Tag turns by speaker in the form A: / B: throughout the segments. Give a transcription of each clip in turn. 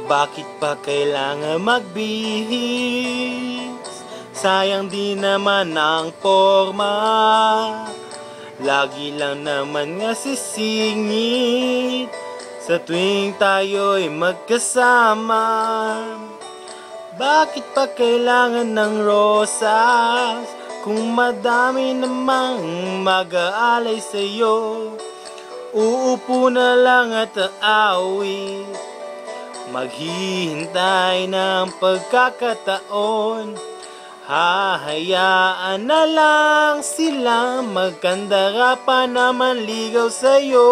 A: Bakit ba kailangan magbihis? Sayang din naman ang forma. Lagi lang naman nga sisingit sa tuwing tayo'y magkasama. Bakit pa kailangan ng rosas kung madami namang mag-aalay sa'yo? Uupo na lang at aawit, maghihintay ng pagkakataon. Hahayaan na lang sila magkandara pa naman ligaw sa'yo.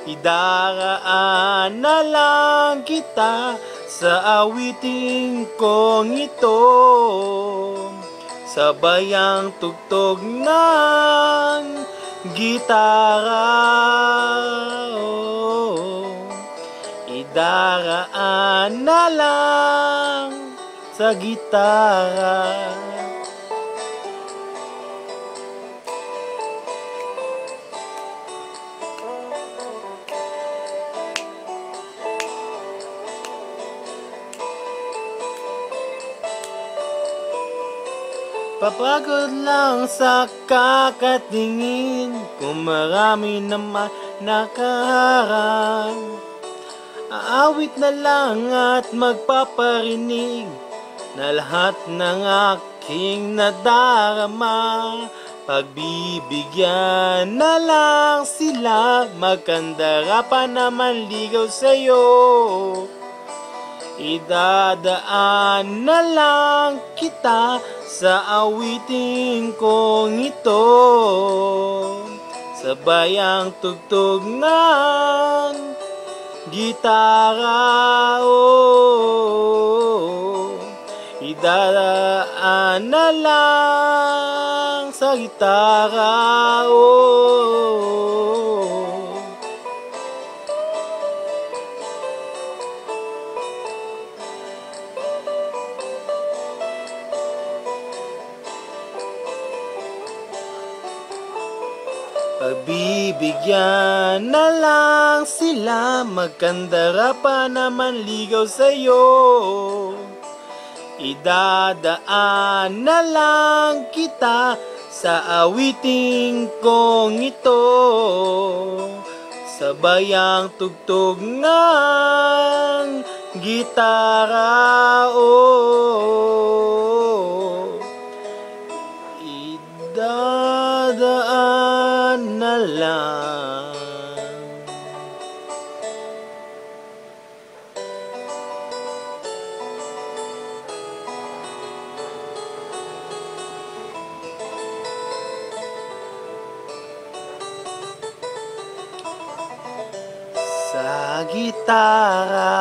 A: Idaraan na lang kita sa awiting kong ito, sabayang tugtog ng gitara. Idaraan na lang sa gitara. Papagod lang sa kakatingin kung marami naman nakaharang. Aawit na lang at magpaparinig na lahat ng aking nadarama. Pagbibigyan na lang sila, magkandara pa naman ligaw sa'yo. Idadaan na lang kita sa awiting kong ito, sabayang tugtog ng gitara. Idadaan na lang sa gitara. Pagbibigyan na lang sila, magkandara pa naman ligaw sa'yo. Idadaan na lang kita sa awiting kong ito, sabayang tugtog ng gitara. Idadaan na lang. Sa gitara.